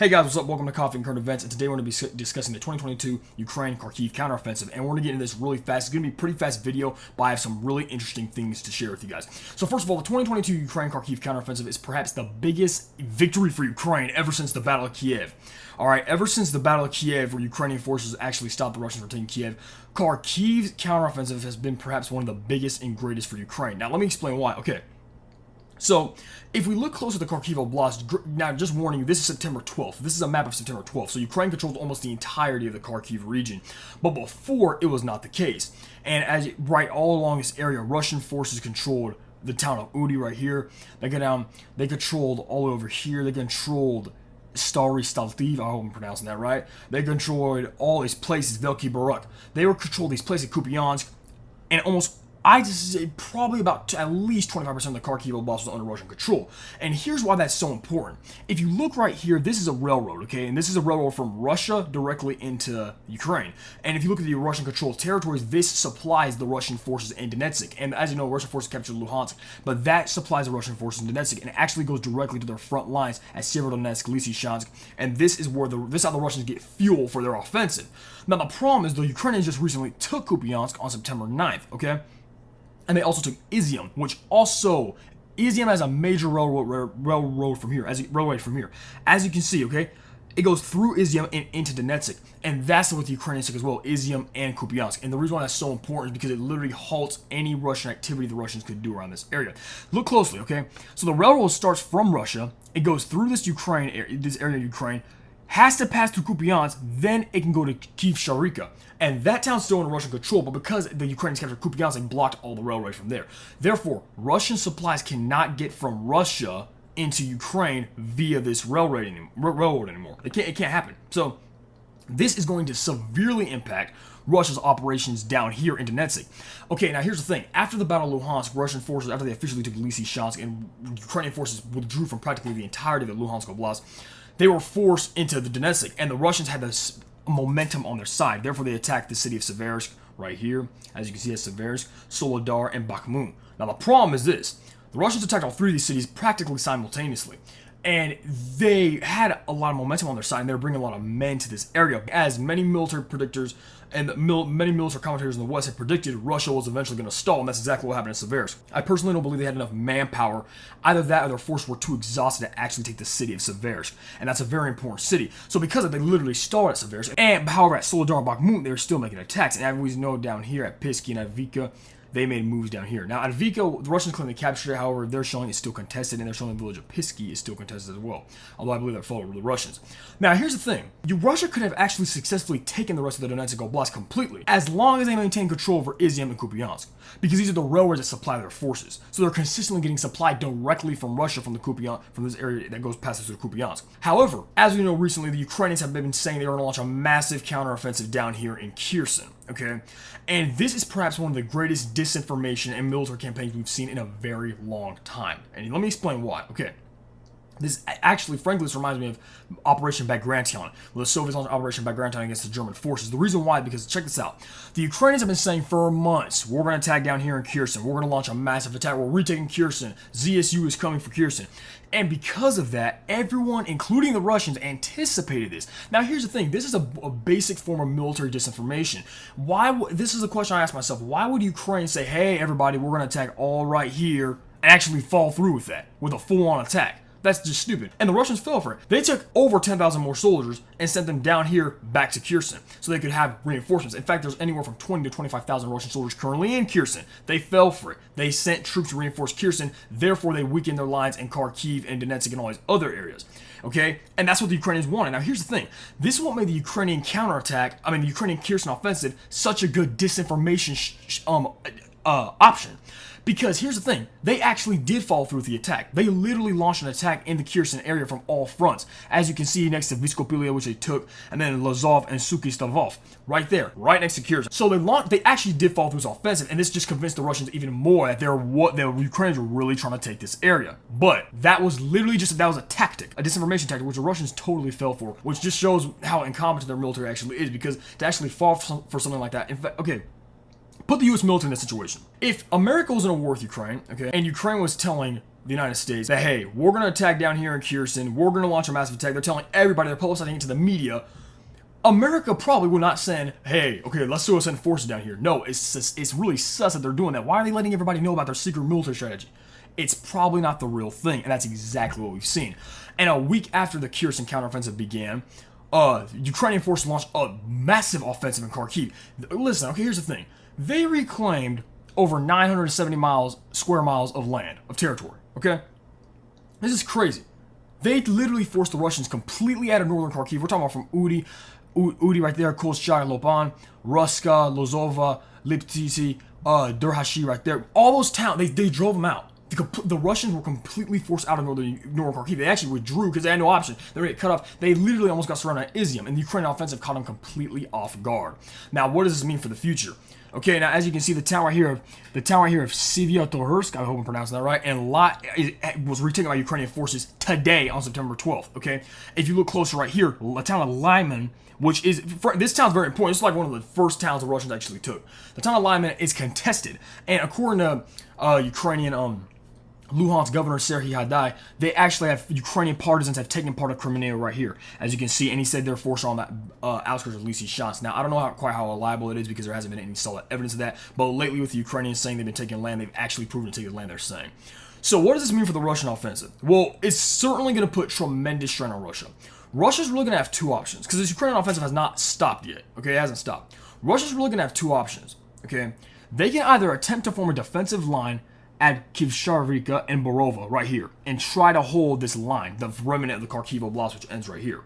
Hey guys, what's up? Welcome to Coffee and Current Events, and today we're going to be discussing the 2022 Ukraine-Kharkiv counteroffensive, and we're going to get into this really fast. It's going to be a pretty fast video, but I have some really interesting things to share with you guys. So first of all, the 2022 Ukraine-Kharkiv counteroffensive is perhaps the biggest victory for Ukraine ever since the Battle of Kiev. Alright, ever since the Battle of Kiev, where Ukrainian forces actually stopped the Russians from taking Kiev, Kharkiv's counteroffensive has been perhaps one of the biggest and greatest for Ukraine. Now, let me explain why. Okay. So, if we look closer at the Kharkiv Oblast, now just warning you, this is September 12th. This is a map of September 12th, so Ukraine controls almost the entirety of the Kharkiv region. But before, it was not the case. And right all along this area, Russian forces controlled the town of Udi right here. They go down, they controlled all over here. They controlled Stary Staltiv, I hope I'm pronouncing that right. They controlled all these places, Velky Barak. They were controlled these places, Kupiansk, and almost I just say probably about at least 25% of the Kharkiv Oblast was under Russian control. And here's why that's so important. If you look right here, this is a railroad, okay? And this is a railroad from Russia directly into Ukraine. And if you look at the Russian-controlled territories, this supplies the Russian forces in Donetsk. And as you know, Russian forces captured Luhansk, but that supplies the Russian forces in Donetsk, and it actually goes directly to their front lines at Severodonetsk, Lysychansk, and this is where this is how the Russians get fuel for their offensive. Now the problem is the Ukrainians just recently took Kupiansk on September 9th, okay? And they also took Izium, which also Izium has a major railroad from here. As you can see, okay, it goes through Izium and into Donetsk, and that's what the Ukrainians took as well, Izium and Kupiansk. And the reason why that's so important is because it literally halts any Russian activity the Russians could do around this area. Look closely, okay? So the railroad starts from Russia, it goes through this area of Ukraine, has to pass through Kupiansk, then it can go to Kiev Sharika. And that town's still under Russian control, but because the Ukrainians captured Kupiansk, they blocked all the railways from there. Therefore, Russian supplies cannot get from Russia into Ukraine via this railroad anymore. It can't happen. So, this is going to severely impact Russia's operations down here in Donetsk. Okay, now here's the thing. After the Battle of Luhansk, Russian forces, after they officially took Lysychansk, and Ukrainian forces withdrew from practically the entirety of the Luhansk Oblast, they were forced into the Donetsk, and the Russians had this momentum on their side. Therefore, they attacked the city of Seversk right here. As you can see, that's Seversk, Soledar, and Bakhmut. Now, the problem is this. The Russians attacked all three of these cities practically simultaneously, and they had a lot of momentum on their side, and they were bringing a lot of men to this area. As many military predictors and many military commentators in the West had predicted, Russia was eventually going to stall, and that's exactly what happened in Seversk. I personally don't believe they had enough manpower. Either that or their forces were too exhausted to actually take the city of Seversk, and that's a very important city. So because of it, they literally stalled at Seversk. And however, at Soledar and Bakhmut, they were still making attacks, and as we know down here at Pisky and Avika, they made moves down here. Now, at Avika, the Russians claim they captured it. However, they're showing it's still contested, and they're showing the village of Pisky is still contested as well. Although I believe they're followed with the Russians. Now, here's the thing. Russia could have actually successfully taken the rest of the Donetsk Oblast completely, as long as they maintain control over Izium and Kupiansk, because these are the railroads that supply their forces. So they're consistently getting supply directly from Russia, from this area that goes past through Kupiansk. However, as we know recently, the Ukrainians have been saying they are going to launch a massive counteroffensive down here in Kherson. Okay, and this is perhaps one of the greatest disinformation and military campaigns we've seen in a very long time. And let me explain why. Okay, this actually, frankly, this reminds me of Operation Bagration, where the Soviets launched Operation Bagration against the German forces. The reason why, because check this out. The Ukrainians have been saying for months, we're going to attack down here in Kherson. We're going to launch a massive attack. We're retaking Kherson. ZSU is coming for Kherson. And because of that, everyone, including the Russians, anticipated this. Now, here's the thing. This is a basic form of military disinformation. This is a question I ask myself. Why would Ukraine say, hey, everybody, we're going to attack all right here, and actually fall through with that, with a full-on attack? That's just stupid. And the Russians fell for it. They took over 10,000 more soldiers and sent them down here back to Kherson so they could have reinforcements. In fact, there's anywhere from 20 to 25,000 Russian soldiers currently in Kherson. They fell for it. They sent troops to reinforce Kherson. Therefore, they weakened their lines in Kharkiv and Donetsk and all these other areas. Okay? And that's what the Ukrainians wanted. Now, here's the thing. This is what made the Ukrainian counterattack, the Ukrainian Kherson offensive, such a good disinformation option. Because here's the thing, they actually did fall through with the attack. They literally launched an attack in the Kherson area from all fronts. As you can see next to Vyskopilia, which they took, and then Lazov and Suky Stavov, right there, right next to Kherson. So they actually did fall through this offensive, and this just convinced the Russians even more that the Ukrainians were really trying to take this area. But that was literally that was a tactic, a disinformation tactic, which the Russians totally fell for, which just shows how incompetent their military actually is, because to actually fall for something like that, in fact, okay, put the U.S. military in this situation. If America was in a war with Ukraine, okay, and Ukraine was telling the United States that, hey, we're going to attack down here in Kherson, we're going to launch a massive attack. They're telling everybody, they're publicizing it to the media. America probably will not send, hey, okay, let's go send forces down here. No, it's really sus that they're doing that. Why are they letting everybody know about their secret military strategy? It's probably not the real thing, and that's exactly what we've seen. And a week after the Kherson counteroffensive began, Ukrainian forces launched a massive offensive in Kharkiv. Listen, okay, here's the thing. They reclaimed over 970 square miles of land, of territory, okay? This is crazy. They literally forced the Russians completely out of northern Kharkiv. We're talking about from Udi right there, Kolchai, Lopan, Ruska, Lozova, Liptisi, Durhashi right there. All those towns, they drove them out. The Russians were completely forced out of northern Kharkiv. They actually withdrew because they had no option. They were cut off. They literally almost got surrounded at Izium, and the Ukrainian offensive caught them completely off guard. Now, what does this mean for the future? Okay, now as you can see, the town right here of Svyatohorsk, I hope I'm pronouncing that right, and was retaken by Ukrainian forces today on September 12th. Okay, if you look closer right here, the town of Lyman, which is, this town's very important. It's like one of the first towns the Russians actually took. The town of Lyman is contested, and according to Ukrainian Luhansk governor Serhiy Haidai, they actually have Ukrainian partisans have taken part of Crimea right here, as you can see, and he said their forces are on the outskirts of Lysychansk. Now, I don't know quite how reliable it is because there hasn't been any solid evidence of that, but lately with the Ukrainians saying they've been taking land, they've actually proven to take the land they're saying. So what does this mean for the Russian offensive? Well, it's certainly going to put tremendous strain on Russia. Russia's really going to have two options, because this Ukrainian offensive has not stopped yet, okay? It hasn't stopped. Russia's really going to have two options, okay? They can either attempt to form a defensive line at Kivsharvika and Borova right here and try to hold this line, the remnant of the Kharkiv Oblast, which ends right here.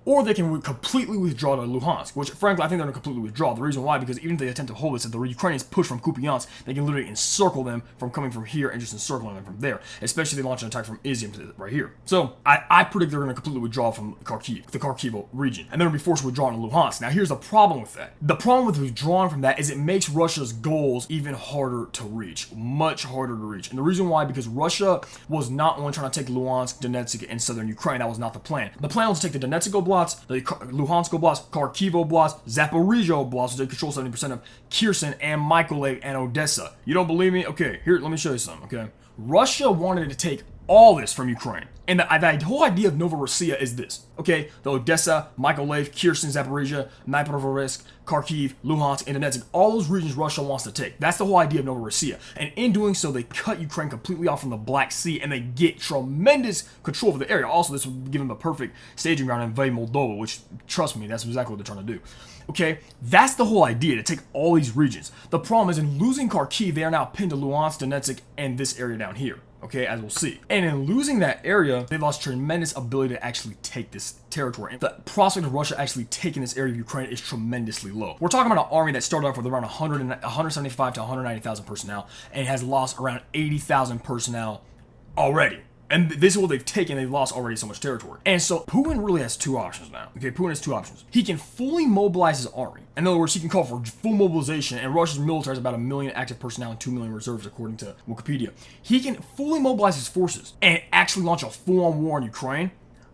Or they can completely withdraw to Luhansk, which frankly I think they're going to completely withdraw. The reason why, because even if they attempt to hold this, if the Ukrainians push from Kupiansk, they can literally encircle them from coming from here and just encircling them from there, especially if they launch an attack from Izium to right here. So I predict they're going to completely withdraw from Kharkiv, the Kharkiv region, and they're going to be forced to withdraw to Luhansk. Now here's the problem with that. The problem with withdrawing from that is it makes Russia's goals even harder to reach, much harder to reach. And the reason why, because Russia was not only trying to take Luhansk, Donetsk, and southern Ukraine. That was not the plan. The plan was to take the Donetsk Oblast, the Luhansk Oblast, Kharkiv Oblast, Zaporizhia Oblast, which they control 70% of, Kherson, and Mykolaiv, and Odessa. You don't believe me? Okay, here, let me show you something, okay? Russia wanted to take all this from Ukraine. And the whole idea of Novorossiya is this, okay? The Odessa, Mykolaiv, Kherson, Zaporizhia, Dnipropetrovsk, Kharkiv, Luhansk, and Donetsk, all those regions Russia wants to take. That's the whole idea of Novorossiya. And in doing so, they cut Ukraine completely off from the Black Sea, and they get tremendous control of the area. Also, this would give them a perfect staging ground in invade Moldova, which, trust me, that's exactly what they're trying to do. Okay, that's the whole idea, to take all these regions. The problem is, in losing Kharkiv, they are now pinned to Luhansk, Donetsk, and this area down here. Okay, as we'll see. And in losing that area, they lost tremendous ability to actually take this territory. And the prospect of Russia actually taking this area of Ukraine is tremendously low. We're talking about an army that started off with around 175 to 190,000 personnel and has lost around 80,000 personnel already. And this is what they've taken. They've lost already so much territory. And so Putin really has two options now. Okay, Putin has two options. He can fully mobilize his army. In other words, he can call for full mobilization, and Russia's military has about 1 million active personnel and 2 million reserves, according to Wikipedia. He can fully mobilize his forces and actually launch a full-on war in Ukraine,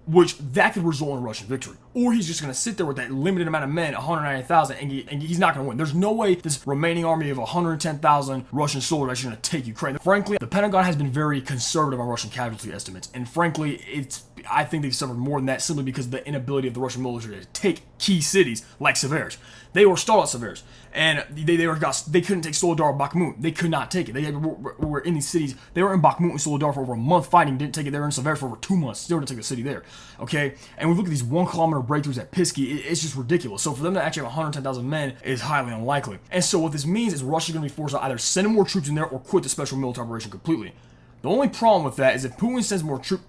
which that could result in Russian victory. Or he's just going to sit there with that limited amount of men, 190,000, and he's not going to win. There's no way this remaining army of 110,000 Russian soldiers is actually going to take Ukraine. Frankly, the Pentagon has been very conservative on Russian casualty estimates, and frankly, I think they've suffered more than that simply because of the inability of the Russian military to take key cities like Seversk. They were stalled at Seversk, and they couldn't take Soledar, Bakhmut. They could not take it. They were in these cities. They were in Bakhmut and Soledar for over a month fighting, didn't take it. They were in Seversk for over 2 months, still didn't take the city there. Okay, and we look at these 1 kilometer breakthroughs at Pisky. It's just ridiculous. So for them to actually have 110,000 men is highly unlikely. And so what this means is Russia's going to be forced to either send more troops in there or quit the special military operation completely. The only problem with that is if Putin sends more troops,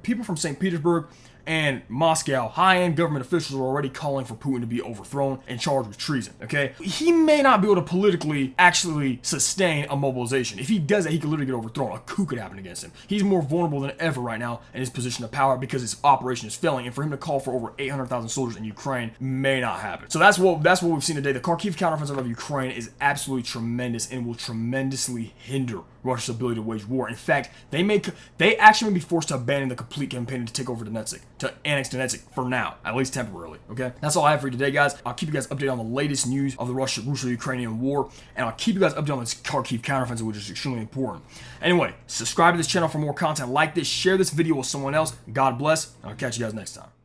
people from St. Petersburg and Moscow, high-end government officials are already calling for Putin to be overthrown and charged with treason, okay? He may not be able to politically actually sustain a mobilization. If he does that, he could literally get overthrown. A coup could happen against him. He's more vulnerable than ever right now in his position of power because his operation is failing, and for him to call for over 800,000 soldiers in Ukraine may not happen. So that's what we've seen today. The Kharkiv counteroffensive of Ukraine is absolutely tremendous and will tremendously hinder Russia's ability to wage war. In fact, they actually may be forced to abandon the complete campaign to take over Donetsk, to annex Donetsk for now, at least temporarily. Okay, that's all I have for you today, guys. I'll keep you guys updated on the latest news of the Russo-Ukrainian war, and I'll keep you guys updated on this Kharkiv counteroffensive, which is extremely important. Anyway, subscribe to this channel for more content like this. Share this video with someone else. God bless, and I'll catch you guys next time.